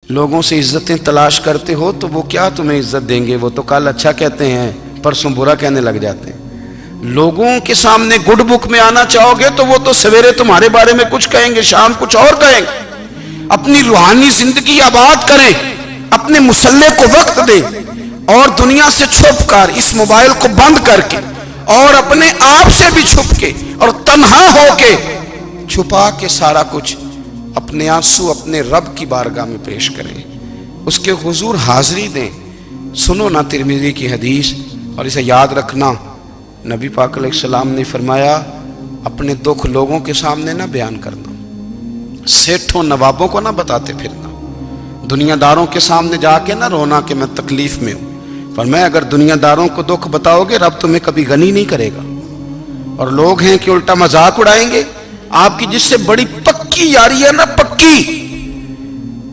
لوگوں سے عزتیں تلاش کرتے ہو تو وہ کیا تمہیں عزت دیں گے؟ وہ تو کل اچھا کہتے ہیں، پرسوں برا کہنے لگ جاتے ہیں۔ لوگوں کے سامنے گڈ بک میں آنا چاہو گے تو وہ تو سویرے تمہارے بارے میں کچھ کہیں گے، شام کچھ اور کہیں گے۔ اپنی روحانی زندگی آباد کریں، اپنے مسلح کو وقت دیں، اور دنیا سے چھپ کر اس موبائل کو بند کر کے اور اپنے آپ سے بھی چھپ کے اور تنہا ہو کے چھپا کے سارا کچھ اپنے آنسو اپنے رب کی بارگاہ میں پیش کریں، اس کے حضور حاضری دیں۔ سنو نا ترمذی کی حدیث، اور اسے یاد رکھنا، نبی پاک علیہ السلام نے فرمایا اپنے دکھ لوگوں کے سامنے نہ بیان کرنا، سیٹھوں نوابوں کو نہ بتاتے پھرنا، دنیا داروں کے سامنے جا کے نہ رونا کہ میں تکلیف میں ہوں۔ فرمایا اگر دنیا داروں کو دکھ بتاؤ گے رب تمہیں کبھی غنی نہیں کرے گا۔ اور لوگ ہیں کہ الٹا مذاق اڑائیں گے آپ کی، جس سے بڑی پکی یاری ہے نا، پکی،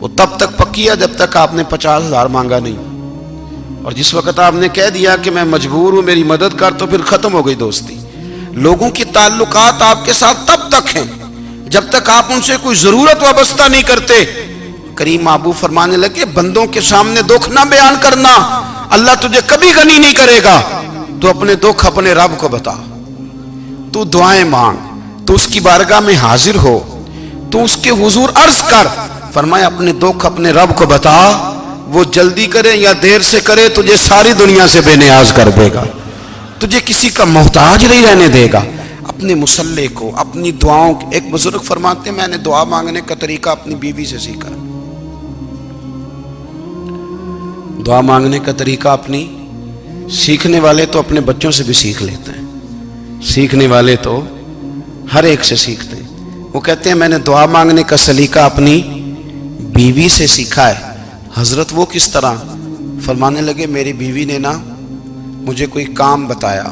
وہ تب تک پکی ہے جب تک آپ نے 50,000 مانگا نہیں، اور جس وقت آپ نے کہہ دیا کہ میں مجبور ہوں میری مدد کر، تو پھر ختم ہو گئی دوستی۔ لوگوں کی تعلقات آپ کے ساتھ تب تک ہیں جب تک آپ ان سے کوئی ضرورت وابستہ نہیں کرتے۔ کریم محبوب فرمانے لگے بندوں کے سامنے دکھ نہ بیان کرنا، اللہ تجھے کبھی غنی نہیں کرے گا۔ تو اپنے دکھ اپنے رب کو بتا، تو دعائیں مانگ، تو اس کی بارگاہ میں حاضر ہو، تو اس کے حضور عرض کر۔ فرمایا اپنے دکھ اپنے رب کو بتا، وہ جلدی کرے یا دیر سے کرے تجھے ساری دنیا سے بے نیاز کر دے گا، تجھے کسی کا محتاج نہیں رہنے دے گا۔ اپنے مسلح کو، اپنی دعاؤں، ایک بزرگ فرماتے ہیں میں نے دعا مانگنے کا طریقہ اپنی بیوی سے سیکھا، دعا مانگنے کا طریقہ اپنی، سیکھنے والے تو اپنے بچوں سے بھی سیکھ لیتے ہیں، سیکھنے والے تو ہر ایک سے سیکھتے ہیں۔ وہ کہتے ہیں میں نے دعا مانگنے کا سلیقہ اپنی بیوی سے سیکھا ہے۔ حضرت وہ کس طرح؟ فرمانے لگے میری بیوی نے نا مجھے کوئی کام بتایا،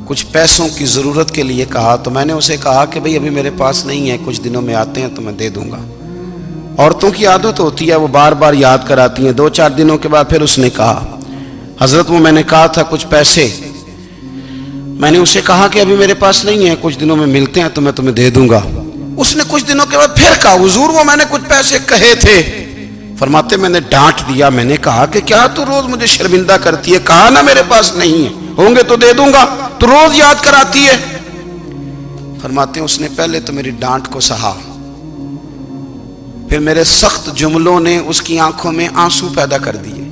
کچھ پیسوں کی ضرورت کے لیے کہا، تو میں نے اسے کہا کہ بھئی ابھی میرے پاس نہیں ہے، کچھ دنوں میں آتے ہیں تو میں دے دوں گا۔ عورتوں کی عادت ہوتی ہے وہ بار بار یاد کراتی ہیں، 2-4 دنوں کے بعد پھر اس نے کہا حضرت وہ میں نے کہا تھا کچھ پیسے، میں نے اسے کہا کہ ابھی میرے پاس نہیں ہے، کچھ دنوں میں ملتے ہیں تو میں تمہیں دے دوں گا۔ اس نے کچھ دنوں کے بعد پھر کہا حضور وہ میں نے کچھ پیسے کہے تھے۔ فرماتے میں نے ڈانٹ دیا، میں نے کہا کہ کیا تو روز مجھے شرمندہ کرتی ہے، کہا نا میرے پاس نہیں ہے، ہوں گے تو دے دوں گا، تو روز یاد کراتی ہے۔ فرماتے ہیں اس نے پہلے تو میری ڈانٹ کو سہا، پھر میرے سخت جملوں نے اس کی آنکھوں میں آنسو پیدا کر دیے،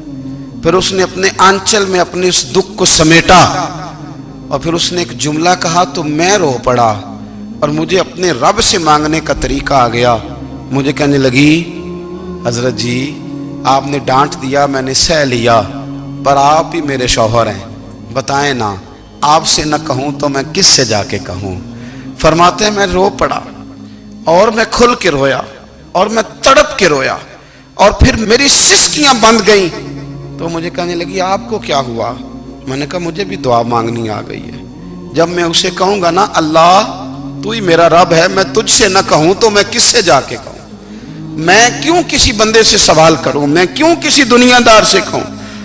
پھر اس نے اپنے آنچل میں اپنے اس دکھ کو سمیٹا، اور پھر اس نے ایک جملہ کہا تو میں رو پڑا، اور مجھے اپنے رب سے مانگنے کا طریقہ آ گیا۔ مجھے کہنے لگی حضرت جی آپ نے ڈانٹ دیا میں نے سہ لیا، پر آپ ہی میرے شوہر ہیں، بتائیں نا آپ سے نہ کہوں تو میں کس سے جا کے کہوں۔ فرماتے ہیں میں رو پڑا، اور میں کھل کے رویا، اور میں تڑپ کے رویا، اور پھر میری سسکیاں بند گئیں۔ تو مجھے کہنے لگی آپ کو کیا ہوا؟ میں نے کہا مجھے بھی دعا مانگنی آ گئی ہے، جب میں اسے کہوں گا نا اللہ تو ہی میرا رب ہے، میں تجھ سے نہ کہوں تو میں کس سے جا کے کہوں؟ میں کیوں کسی بندے سے سوال کروں؟ میں کیوں کسی دنیا دار سے کہوں؟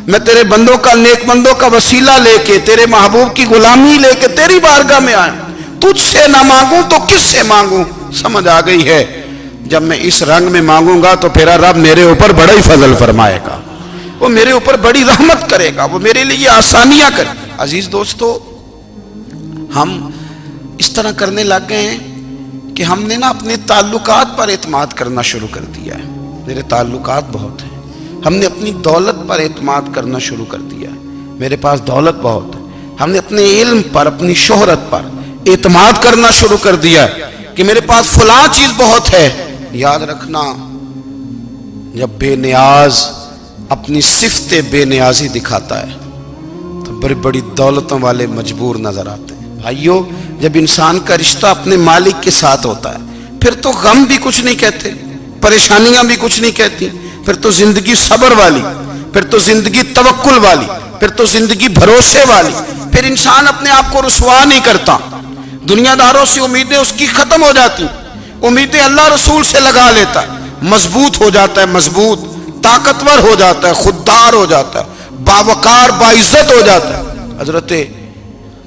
میں تیرے بندوں کا، نیک بندوں کا وسیلہ لے کے، تیرے محبوب کی غلامی لے کے تیری بارگاہ میں آیا، تجھ سے نہ مانگوں تو کس سے مانگوں؟ سمجھ آ گئی ہے؟ جب میں اس رنگ میں مانگوں گا تو پھر رب میرے اوپر بڑا ہی فضل فرمائے گا، وہ میرے اوپر بڑی رحمت کرے گا، وہ میرے لیے آسانیاں کرے گا۔ عزیز دوستو، ہم اس طرح کرنے لگ گئے ہیں کہ ہم نے نا اپنے تعلقات پر اعتماد کرنا شروع کر دیا ہے۔ میرے تعلقات بہت ہیں، ہم نے اپنی دولت پر اعتماد کرنا شروع کر دیا ہے، میرے پاس دولت بہت ہے۔ ہم نے اپنے علم پر، اپنی شہرت پر اعتماد کرنا شروع کر دیا ہے کہ میرے پاس فلاں چیز بہت ہے۔ یاد رکھنا جب بے نیاز اپنی صفت بے نیازی دکھاتا ہے تو بڑی بڑی دولتوں والے مجبور نظر آتے ہیں۔ بھائیو جب انسان کا رشتہ اپنے مالک کے ساتھ ہوتا ہے پھر تو غم بھی کچھ نہیں کہتے، پریشانیاں بھی کچھ نہیں کہتی، پھر تو زندگی صبر والی، پھر تو زندگی توکل والی، پھر تو زندگی بھروسے والی، پھر انسان اپنے آپ کو رسوا نہیں کرتا، دنیا داروں سے امیدیں اس کی ختم ہو جاتی، امیدیں اللہ رسول سے لگا لیتا ہے، مضبوط ہو جاتا ہے، مضبوط، طاقتور ہو جاتا ہے، خوددار ہو جاتا ہے، باوقار باعزت ہو جاتا ہے۔ حضرت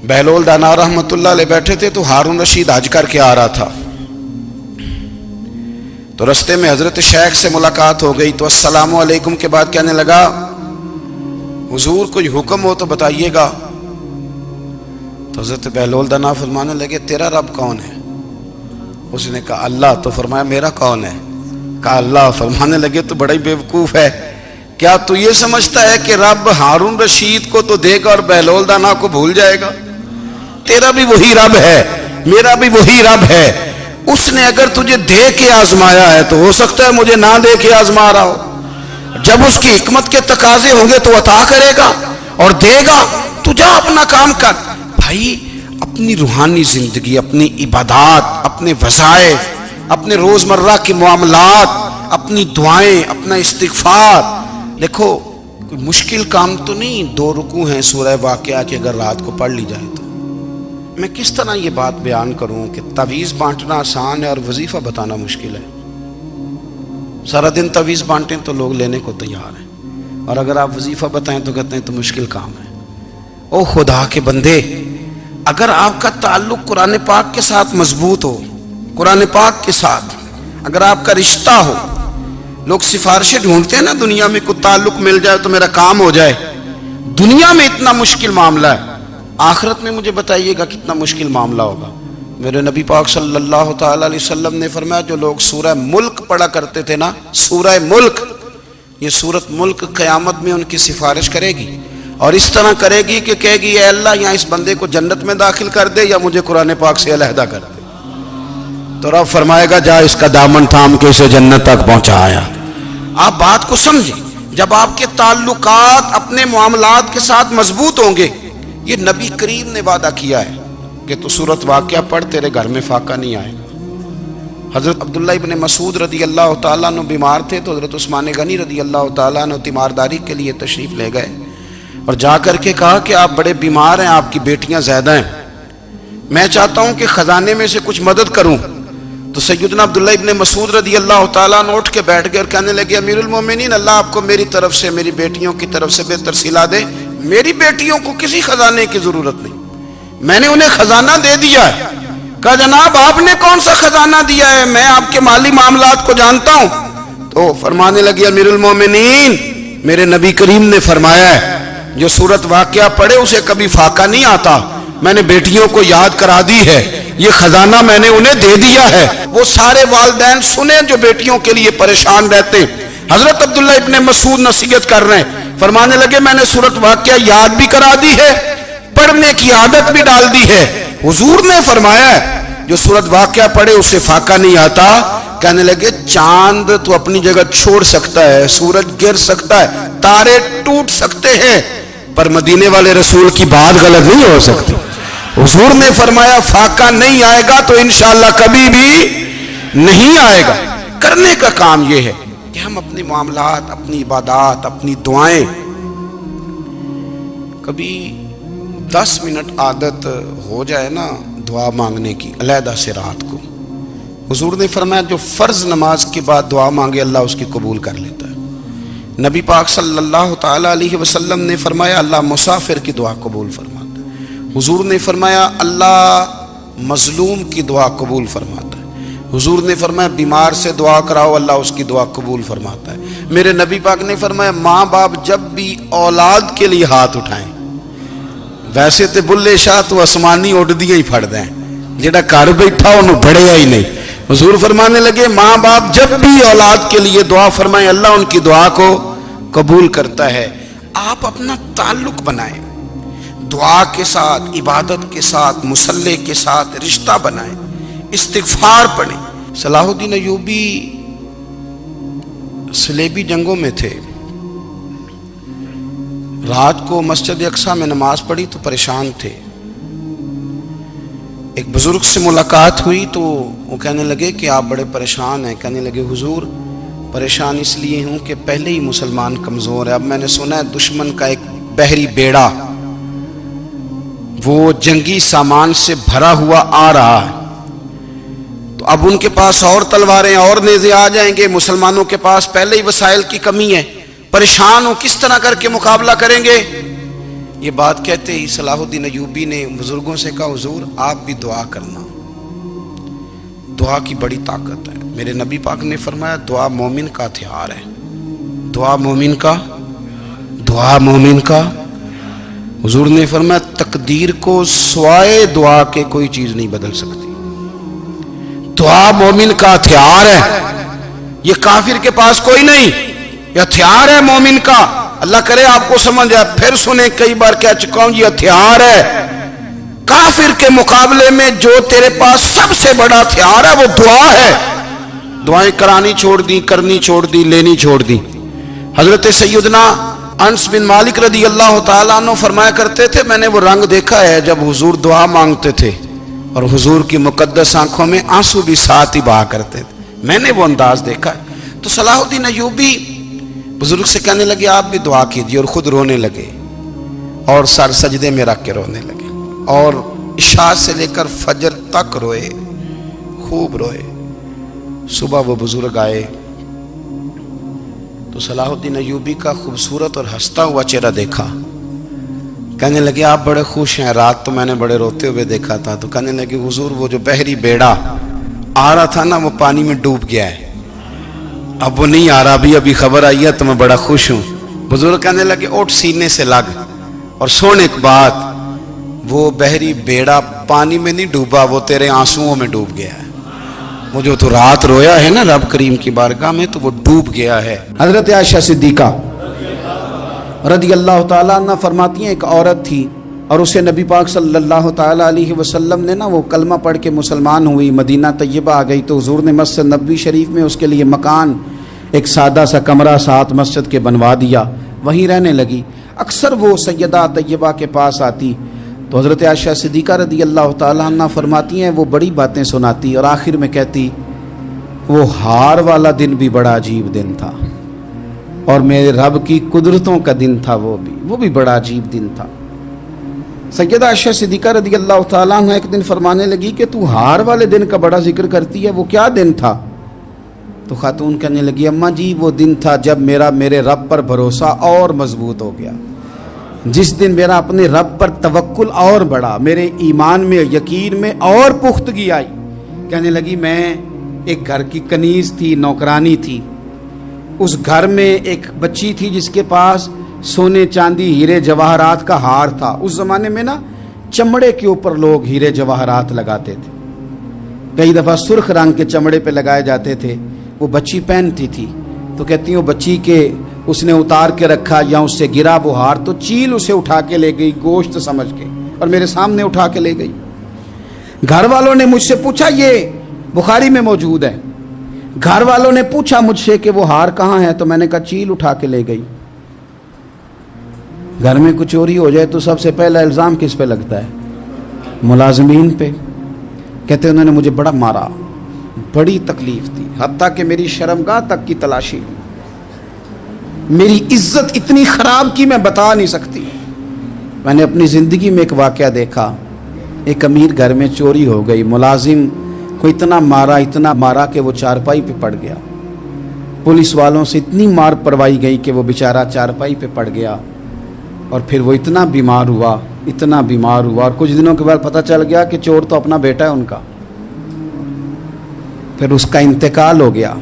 بہلول دانا رحمت اللہ علیہ بیٹھے تھے تو ہارون رشید حج کر کے آ رہا تھا، تو رستے میں حضرت شیخ سے ملاقات ہو گئی تو السلام علیکم کے بعد کہنے لگا حضور کوئی حکم ہو تو بتائیے گا. تو حضرت بہلول دانا فرمانے لگے تیرا رب کون ہے؟ اس نے کہا اللہ. تو فرمایا میرا کون ہے؟ کہا اللہ. فرمانے لگے تو بڑا ہی بیوقوف ہے، کیا تو یہ سمجھتا ہے کہ رب ہارون رشید کو تو دے گا اور بہلول دانا کو بھول جائے گا؟ تیرا بھی وہی رب ہے، میرا بھی وہی رب ہے. اس نے اگر تجھے دے کے آزمایا ہے تو ہو سکتا ہے مجھے نہ دے کے آزما رہا ہو. جب اس کی حکمت کے تقاضے ہوں گے تو عطا کرے گا اور دے گا. تو جا اپنا کام کر. بھائی اپنی روحانی زندگی، اپنی عبادات، اپنے وظائف، اپنے روزمرہ کے معاملات، اپنی دعائیں، اپنا استغفار. دیکھو کوئی مشکل کام تو نہیں 2 رکوع ہیں سورہ واقعہ کہ اگر رات کو پڑھ لی جائے تو. میں کس طرح یہ بات بیان کروں کہ تعویذ بانٹنا آسان ہے اور وظیفہ بتانا مشکل ہے. سارا دن تعویذ بانٹیں تو لوگ لینے کو تیار ہیں، اور اگر آپ وظیفہ بتائیں تو کہتے ہیں تو مشکل کام ہے. او خدا کے بندے، اگر آپ کا تعلق قرآن پاک کے ساتھ مضبوط ہو، قرآن پاک کے ساتھ اگر آپ کا رشتہ ہو، لوگ سفارشیں ڈھونڈتے ہیں نا دنیا میں، کوئی تعلق مل جائے تو میرا کام ہو جائے. دنیا میں اتنا مشکل معاملہ ہے، آخرت میں مجھے بتائیے گا کتنا مشکل معاملہ ہوگا. میرے نبی پاک صلی اللہ تعالی علیہ وسلم نے فرمایا جو لوگ سورہ ملک پڑھا کرتے تھے نا، سورہ ملک، یہ سورت ملک قیامت میں ان کی سفارش کرے گی، اور اس طرح کرے گی کہ کہے گی اے اللہ یہاں اس بندے کو جنت میں داخل کر دے یا مجھے قرآن پاک سے علیحدہ کر دے. تو رب فرمائے گا جا اس کا دامن تھام کے اسے جنت تک پہنچایا. آپ بات کو سمجھیں، جب آپ کے تعلقات اپنے معاملات کے ساتھ مضبوط ہوں گے. یہ نبی کریم نے وعدہ کیا ہے کہ تو سورت واقعہ پڑھ تیرے گھر میں فاقہ نہیں آئے گا. حضرت عبداللہ ابن مسعود رضی اللہ تعالیٰ عنہ بیمار تھے تو حضرت عثمان غنی رضی اللہ تعالیٰ عنہ تیمارداری کے لیے تشریف لے گئے اور جا کر کے کہا کہ آپ بڑے بیمار ہیں، آپ کی بیٹیاں زیادہ ہیں، میں چاہتا ہوں کہ خزانے میں سے کچھ مدد کروں. تو سیدنا عبداللہ ابن مسعود رضی اللہ تعالیٰ عنہ اٹھ کے بیٹھ گئے اور کہنے لگے امیر المومنین، اللہ آپ کو میری طرف سے، میری بیٹیوں کی طرف سے بہتر صلہ دے. میری بیٹیوں کو کسی خزانے کی ضرورت نہیں، میں نے انہیں خزانہ دے دیا ہے. کہا جناب آپ نے کون سا خزانہ دیا ہے، میں آپ کے مالی معاملات کو جانتا ہوں. تو فرمانے لگے امیر المومنین، میرے نبی کریم نے فرمایا ہے جو سورت واقعہ پڑھے اسے کبھی فاقہ نہیں آتا. میں نے بیٹیوں کو یاد کرا دی ہے، یہ خزانہ میں نے انہیں دے دیا ہے. وہ سارے والدین سنیں جو بیٹیوں کے لیے پریشان رہتے. حضرت عبداللہ ابن مسعود نصیحت کر رہے ہیں، فرمانے لگے میں نے سورت واقعہ یاد بھی کرا دی ہے، پڑھنے کی عادت بھی ڈال دی ہے. حضور نے فرمایا ہے جو سورت واقعہ پڑھے اسے فاقہ نہیں آتا. کہنے لگے چاند تو اپنی جگہ چھوڑ سکتا ہے، سورج گر سکتا ہے، تارے ٹوٹ سکتے ہیں، پر مدینے والے رسول کی بات غلط نہیں ہو سکتی. حضور نے فرمایا فاقہ نہیں آئے گا تو انشاءاللہ کبھی بھی نہیں آئے گا. کرنے کا کام یہ ہے کہ ہم اپنے معاملات، اپنی عبادات، اپنی دعائیں، کبھی 10 منٹ عادت ہو جائے نا دعا مانگنے کی علیحدہ سے رات کو. حضور نے فرمایا جو فرض نماز کے بعد دعا مانگے اللہ اس کی قبول کر لیتا ہے. نبی پاک صلی اللہ تعالی علیہ وسلم نے فرمایا اللہ مسافر کی دعا قبول فرماتا ہے. حضور نے فرمایا اللہ مظلوم کی دعا قبول فرماتا ہے. حضور نے فرمایا بیمار سے دعا کراؤ اللہ اس کی دعا قبول فرماتا ہے. میرے نبی پاک نے فرمایا ماں باپ جب بھی اولاد کے لیے ہاتھ اٹھائیں، ویسے تے بلے شاہ تو آسمانی اڈ دیا ہی پھڑ دیں، جڑا گھر بیٹھا انہوں بڑھیا ہی نہیں. حضور فرمانے لگے ماں باپ جب بھی اولاد کے لیے دعا فرمائیں اللہ ان کی دعا کو قبول کرتا ہے. آپ اپنا تعلق بنائیں دعا کے ساتھ، عبادت کے ساتھ، مصلی کے ساتھ رشتہ بنائیں، استغفار پڑھیں. صلاح الدین ایوبی صلیبی جنگوں میں تھے، رات کو مسجد اقصیٰ میں نماز پڑھی تو پریشان تھے. ایک بزرگ سے ملاقات ہوئی تو وہ کہنے لگے کہ آپ بڑے پریشان ہیں. کہنے لگے حضور پریشان اس لیے ہوں کہ پہلے ہی مسلمان کمزور ہے، اب میں نے سنا ہے دشمن کا ایک بحری بیڑا وہ جنگی سامان سے بھرا ہوا آ رہا ہے، تو اب ان کے پاس اور تلواریں اور نیزے آ جائیں گے، مسلمانوں کے پاس پہلے ہی وسائل کی کمی ہے، پریشان ہوں کس طرح کر کے مقابلہ کریں گے. یہ بات کہتے ہی صلاح الدین ایوبی نے بزرگوں سے کہا حضور آپ بھی دعا کرنا، دعا کی بڑی طاقت ہے. میرے نبی پاک نے فرمایا دعا مومن کا ہتھیار ہے، دعا مومن کا، دعا مومن کا۔ حضور نے فرمایا تقدیر کو سوائے دعا کے کوئی چیز نہیں بدل سکتی، دعا مومن کا ہتھیار ہے، یہ کافر کے پاس کوئی نہیں، یہ ہتھیار ہے مومن کا۔ اللہ کرے آپ کو سمجھ آئے، پھر سنیں، کئی بار کہہ چکا ہوں یہ ہتھیار ہے۔ کافر کے مقابلے میں جو تیرے پاس سب سے بڑا ہتھیار ہے وہ دعا ہے۔ دعائیں کرانی چھوڑ دی، کرنی چھوڑ دی، لینی چھوڑ دی۔ حضرت سیدنا انس بن مالک رضی اللہ تعالیٰ عنہ فرمایا کرتے تھے، میں نے وہ رنگ دیکھا ہے جب حضور دعا مانگتے تھے اور حضور کی مقدس آنکھوں میں آنسو بھی ساتھ ہی بہا کرتے تھے، میں نے وہ انداز دیکھا ہے۔ تو صلاح الدین ایوبی بزرگ سے کہنے لگے آپ بھی دعا کیجیے، اور خود رونے لگے اور سر سجدے میں رکھ کے رونے لگے، اور عشاء سے لے کر فجر تک روئے، خوب روئے۔ صبح وہ بزرگ آئے تو صلاح الدین ایوبی کا خوبصورت اور ہنستا ہوا چہرہ دیکھا، کہنے لگے آپ بڑے خوش ہیں، رات تو میں نے بڑے روتے ہوئے دیکھا تھا۔ تو کہنے لگے حضور وہ جو بحری بیڑا آ رہا تھا نا وہ پانی میں ڈوب گیا ہے، اب وہ نہیں آ رہا، ابھی خبر آئی ہے تو میں بڑا خوش ہوں۔ بزرگ کہنے لگے اٹھ سینے سے لگ اور سن ایک بات، وہ بحری بیڑا پانی میں نہیں ڈوبا، وہ تیرے آنسوؤں میں ڈوب گیا ہے۔ وہ جو تو رات رویا ہے نا رب کریم کی بارگاہ میں تو وہ ڈوب گیا ہے۔ حضرت عائشہ صدیقہ رضی اللہ تعالیٰ عنہ فرماتی ہیں ایک عورت تھی اور اسے نبی پاک صلی اللہ تعالیٰ علیہ وسلم نے نا وہ کلمہ پڑھ کے مسلمان ہوئی، مدینہ طیبہ آ گئی تو حضور نے مسجد نبوی شریف میں اس کے لیے مکان، ایک سادہ سا کمرہ ساتھ مسجد کے بنوا دیا، وہیں رہنے لگی۔ اکثر وہ سیدہ طیبہ کے پاس آتی تو حضرت عائشہ صدیقہ رضی اللہ تعالیٰ عنہ فرماتی ہیں وہ بڑی باتیں سناتی اور آخر میں کہتی وہ ہار والا دن بھی بڑا عجیب دن تھا اور میرے رب کی قدرتوں کا دن تھا، وہ بھی بڑا عجیب دن تھا۔ سیدہ عائشہ صدیقہ رضی اللہ تعالیٰ عنہ ایک دن فرمانے لگی کہ تو ہار والے دن کا بڑا ذکر کرتی ہے، وہ کیا دن تھا؟ تو خاتون کہنے لگی اماں جی وہ دن تھا جب میرے رب پر بھروسہ اور مضبوط ہو گیا، جس دن میرا اپنے رب پر توکل اور بڑھا، میرے ایمان میں یقین میں اور پختگی آئی۔ کہنے لگی میں ایک گھر کی کنیز تھی، نوکرانی تھی، اس گھر میں ایک بچی تھی جس کے پاس سونے چاندی ہیرے جواہرات کا ہار تھا۔ اس زمانے میں نا چمڑے کے اوپر لوگ ہیرے جواہرات لگاتے تھے، کئی دفعہ سرخ رنگ کے چمڑے پہ لگائے جاتے تھے، وہ بچی پہنتی تھی۔ تو کہتی ہیں وہ بچی کے اس نے اتار کے رکھا یا اس سے گرا وہ ہار تو چیل اسے اٹھا کے لے گئی گوشت سمجھ کے اور میرے سامنے اٹھا کے لے گئی۔ گھر والوں نے مجھ سے پوچھا، یہ بخاری میں موجود ہے، گھر والوں نے پوچھا مجھ سے کہ وہ ہار کہاں ہے تو میں نے کہا چیل اٹھا کے لے گئی۔ گھر میں کچھ چوری ہو جائے تو سب سے پہلا الزام کس پہ لگتا ہے؟ ملازمین پہ۔ کہتے انہوں نے مجھے بڑا مارا، بڑی تکلیف تھی، حتیٰ کہ میری شرمگاہ تک کی تلاشی، میری عزت اتنی خراب کی میں بتا نہیں سکتی۔ میں نے اپنی زندگی میں ایک واقعہ دیکھا، ایک امیر گھر میں چوری ہو گئی، ملازم کو اتنا مارا کہ وہ چارپائی پہ پڑ گیا، پولیس والوں سے اتنی مار پڑوائی گئی کہ وہ بیچارہ چارپائی پہ پڑ گیا، اور پھر وہ اتنا بیمار ہوا اور کچھ دنوں کے بعد پتہ چل گیا کہ چور تو اپنا بیٹا ہے ان کا، پھر اس کا انتقال ہو گیا۔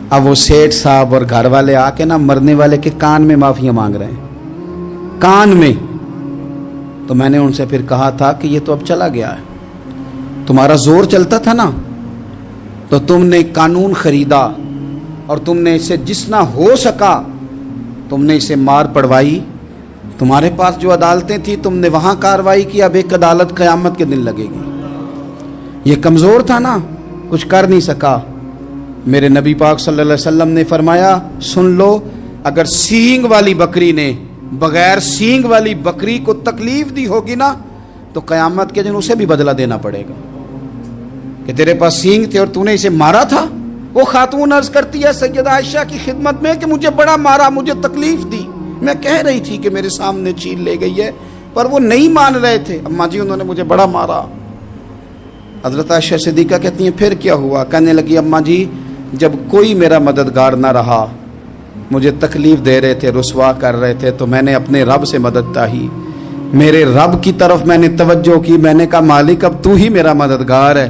اب وہ سیٹھ صاحب اور گھر والے آ کے نا مرنے والے کے کان میں معافیاں مانگ رہے ہیں، کان میں۔ تو میں نے ان سے پھر کہا تھا کہ یہ تو اب چلا گیا ہے، تمہارا زور چلتا تھا نا تو تم نے قانون خریدا اور تم نے اسے جتنا ہو سکا تم نے اسے مار پڑوائی، تمہارے پاس جو عدالتیں تھیں تم نے وہاں کارروائی کی، اب ایک عدالت قیامت کے دن لگے گی۔ یہ کمزور تھا نا، کچھ کر نہیں سکا۔ میرے نبی پاک صلی اللہ علیہ وسلم نے فرمایا سن لو، اگر سینگ والی بکری نے بغیر سینگ والی بکری کو تکلیف دی ہوگی نا تو قیامت کے دن اسے بھی بدلہ دینا پڑے گا کہ تیرے پاس سینگ تھے اور تو نے اسے مارا تھا۔ وہ خاتون عرض کرتی ہے سیدہ عائشہ کی خدمت میں کہ مجھے بڑا مارا، مجھے تکلیف دی، میں کہہ رہی تھی کہ میرے سامنے چیل لے گئی ہے پر وہ نہیں مان رہے تھے، اماں جی انہوں نے مجھے بڑا مارا۔ حضرت عائشہ صدیقہ کہتی ہیں پھر کیا ہوا؟ کہنے لگی اماں جی جب کوئی میرا مددگار نہ رہا، مجھے تکلیف دے رہے تھے، رسوا کر رہے تھے، تو میں نے اپنے رب سے مدد چاہی، میرے رب کی طرف میں نے توجہ کی، میں نے کہا مالک اب تو ہی میرا مددگار ہے،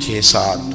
6-7,